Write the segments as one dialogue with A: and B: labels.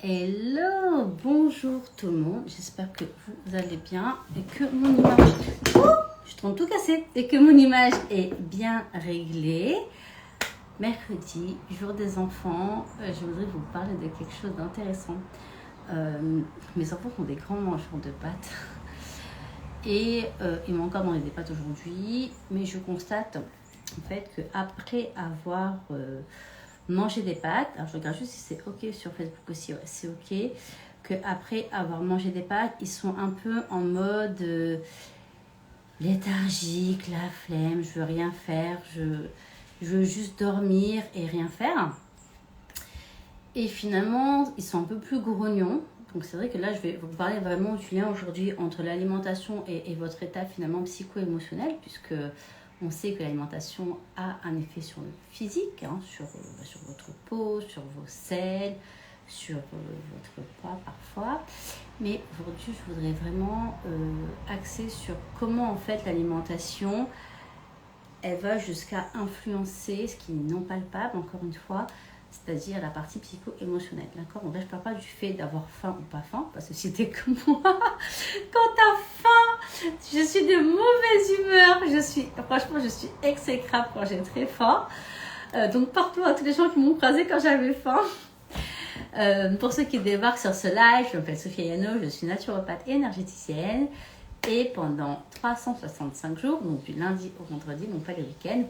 A: Hello, bonjour tout le monde, j'espère que vous allez bien et que mon image... Oh, je trompe tout cassé et que mon image est bien réglée. Mercredi, jour des enfants, je voudrais vous parler de quelque chose d'intéressant. Mes enfants sont des grands mangeurs de pâtes et ils m'ont encore mangé des pâtes aujourd'hui, mais je constate en fait qu'après avoir... manger des pâtes, alors je regarde juste si c'est ok sur Facebook aussi, ouais, c'est ok, qu'après avoir mangé des pâtes, ils sont un peu en mode léthargique, la flemme, je veux rien faire, je veux juste dormir et rien faire. Et finalement, ils sont un peu plus grognons. Donc c'est vrai que là, je vais vous parler vraiment du lien aujourd'hui entre l'alimentation et votre état finalement psycho-émotionnel, puisque on sait que l'alimentation a un effet sur le physique, hein, sur votre peau, sur vos selles, sur votre poids parfois. Mais aujourd'hui, je voudrais vraiment axer sur comment en fait l'alimentation, elle va jusqu'à influencer ce qui est non palpable, encore une fois, c'est-à-dire la partie psycho-émotionnelle, d'accord? Donc là, je ne parle pas du fait d'avoir faim ou pas faim, parce que si t'es comme moi, quand t'as faim, je suis de mauvaise humeur, franchement, je suis exécrable quand j'ai très faim. Donc, partout à tous les gens qui m'ont croisé quand j'avais faim. Pour ceux qui débarquent sur ce live, je m'appelle Sophia Yano, je suis naturopathe et énergéticienne. Et pendant 365 jours, donc du lundi au vendredi, donc pas le week-end,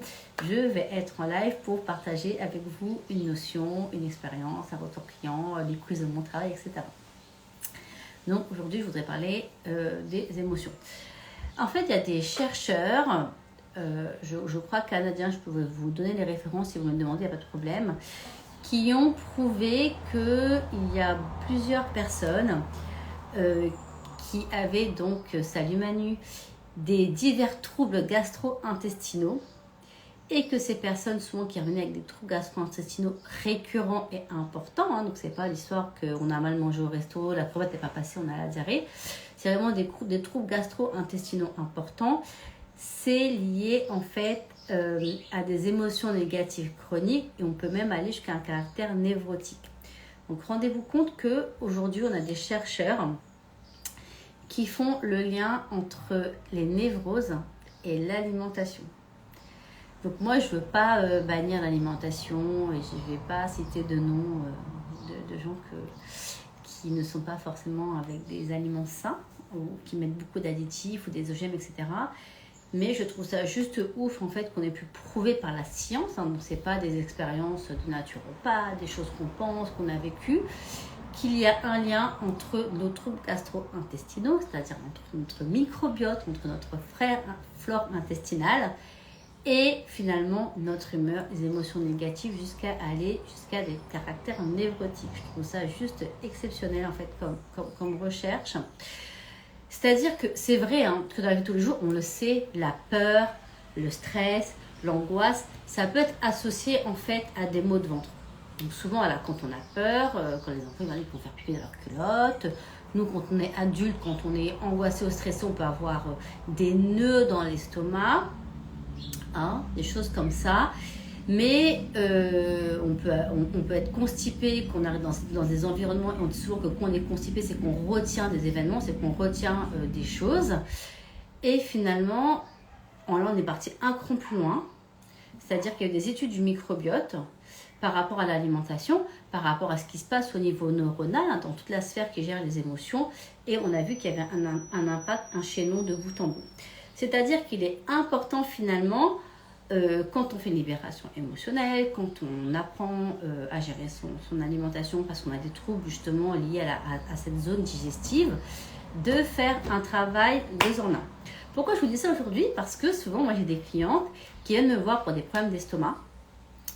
A: je vais être en live pour partager avec vous une notion, une expérience, un retour client, les quiz de mon travail, etc. Donc aujourd'hui, je voudrais parler des émotions. En fait, il y a des chercheurs, je crois canadiens, je peux vous donner les références si vous me demandez, il n'y a pas de problème, qui ont prouvé qu'il y a plusieurs personnes qui avaient donc, salut Manu, des divers troubles gastro-intestinaux et que ces personnes souvent qui revenaient avec des troubles gastro-intestinaux récurrents et importants, hein, donc c'est pas l'histoire qu'on a mal mangé au resto, la crevette n'est pas passée, on a la diarrhée, c'est vraiment des troubles gastro-intestinaux importants. C'est lié en fait à des émotions négatives chroniques et on peut même aller jusqu'à un caractère névrotique. Donc rendez-vous compte qu'aujourd'hui on a des chercheurs qui font le lien entre les névroses et l'alimentation. Donc moi, je ne veux pas bannir l'alimentation et je ne vais pas citer de noms de gens qui ne sont pas forcément avec des aliments sains ou qui mettent beaucoup d'additifs ou des OGM, etc. Mais je trouve ça juste ouf en fait qu'on ait pu prouver par la science, hein, donc ce n'est pas des expériences de naturopathe, des choses qu'on pense, qu'on a vécues, qu'il y a un lien entre nos troubles gastro-intestinaux, c'est-à-dire entre notre microbiote, entre notre flore intestinale et finalement notre humeur, les émotions négatives jusqu'à des caractères névrotiques. Je trouve ça juste exceptionnel en fait comme recherche. C'est-à-dire que c'est vrai hein, que dans la vie de tous les jours, on le sait, la peur, le stress, l'angoisse, ça peut être associé en fait à des maux de ventre. Donc souvent, voilà, quand on a peur, quand les enfants ils vont faire pipi dans leur culotte, nous quand on est adulte, quand on est angoissé ou stressé, on peut avoir des nœuds dans l'estomac, hein, des choses comme ça. Mais on peut être constipé, qu'on arrive dans des environnements, et on dit souvent que quand on est constipé, c'est qu'on retient des événements, c'est qu'on retient des choses. Et finalement, là on est parti un cran plus loin, c'est-à-dire qu'il y a des études du microbiote par rapport à l'alimentation, par rapport à ce qui se passe au niveau neuronal, hein, dans toute la sphère qui gère les émotions, et on a vu qu'il y avait un impact, un chaînon de bout en bout. C'est-à-dire qu'il est important finalement, quand on fait une libération émotionnelle, quand on apprend à gérer son alimentation, parce qu'on a des troubles justement liés à cette zone digestive, de faire un travail 2 en 1. Pourquoi je vous dis ça aujourd'hui? Parce que souvent, moi j'ai des clientes qui viennent me voir pour des problèmes d'estomac.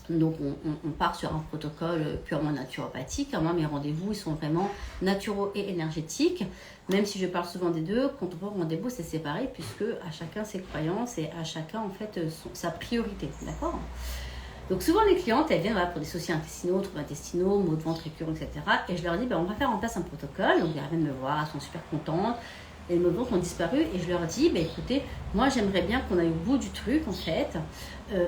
A: Donc on part sur un protocole purement naturopathique. Moi mes rendez-vous ils sont vraiment naturaux et énergétiques. Même si je parle souvent des deux, quand on prend rendez-vous c'est séparé puisque à chacun ses croyances et à chacun en fait sa priorité. D'accord? Donc souvent les clientes elles viennent pour des soucis intestinaux, troubles intestinaux, maux de ventre récurrents, etc. Et je leur dis on va faire en place un protocole. Donc elles viennent me voir, elles sont super contentes. les maux de ventre ont disparu et je leur dis, bah, écoutez, moi j'aimerais bien qu'on aille au bout du truc en fait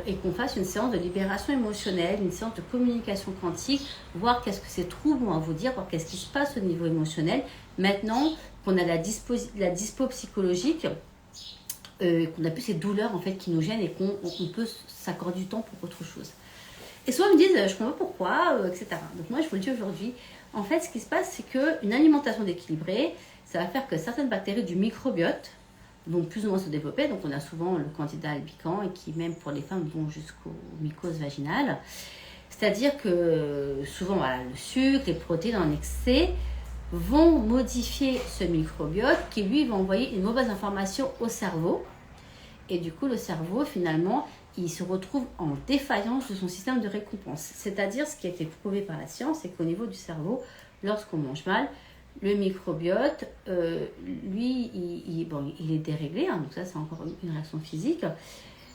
A: et qu'on fasse une séance de libération émotionnelle, une séance de communication quantique, voir qu'est-ce que ces troubles ont à vous dire, voir qu'est-ce qui se passe au niveau émotionnel. Maintenant qu'on a la dispo psychologique, qu'on n'a plus ces douleurs en fait qui nous gênent et qu'on peut s'accorder du temps pour autre chose. Et souvent ils me disent, je ne comprends pas pourquoi, etc. Donc moi je vous le dis aujourd'hui, en fait ce qui se passe c'est qu'une alimentation déséquilibrée, ça va faire que certaines bactéries du microbiote vont plus ou moins se développer. Donc on a souvent le candida albicans et qui même pour les femmes vont jusqu'aux mycoses vaginales. C'est-à-dire que souvent voilà, le sucre, les protéines en excès vont modifier ce microbiote qui lui va envoyer une mauvaise information au cerveau. Et du coup le cerveau finalement il se retrouve en défaillance de son système de récompense. C'est-à-dire, ce qui a été prouvé par la science, c'est qu'au niveau du cerveau, lorsqu'on mange mal, le microbiote, lui, il est déréglé, hein, donc ça, c'est encore une réaction physique,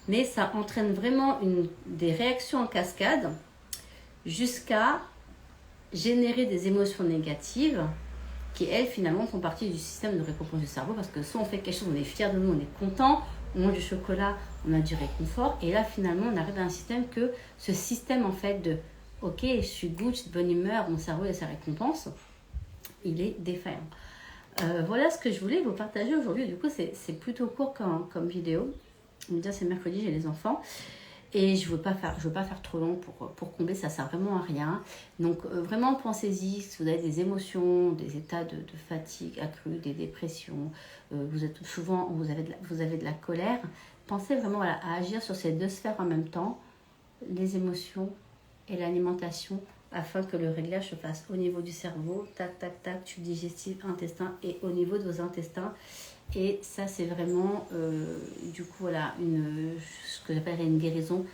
A: mais ça entraîne vraiment des réactions en cascade jusqu'à générer des émotions négatives qui, elles, finalement, font partie du système de récompense du cerveau, parce que soit on fait quelque chose, on est fier de nous, on est content, on mange du chocolat, on a du réconfort, et là, finalement, on arrive à un système que ce système, en fait, de « ok, je suis good, je suis de bonne humeur, mon cerveau a sa récompense », il est défaillant. Voilà ce que je voulais vous partager aujourd'hui. Du coup, c'est plutôt court comme vidéo. On me dit, c'est mercredi, j'ai les enfants. Et je ne veux pas faire trop long pour combler, ça ne sert vraiment à rien. Donc vraiment pensez-y, si vous avez des émotions, des états de fatigue accrue, des dépressions, vous avez de la colère, pensez vraiment à agir sur ces deux sphères en même temps, les émotions et l'alimentation, afin que le réglage se fasse au niveau du cerveau, tac, tac, tac, tube digestif, intestin et au niveau de vos intestins. Et ça, c'est vraiment, du coup, voilà, ce que j'appellerais une guérison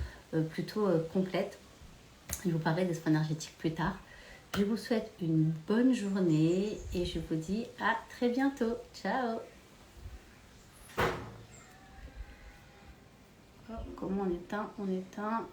A: plutôt complète. Je vous parlerai des soins énergétiques plus tard. Je vous souhaite une bonne journée et je vous dis à très bientôt. Ciao! Oh, comment on éteint? On éteint.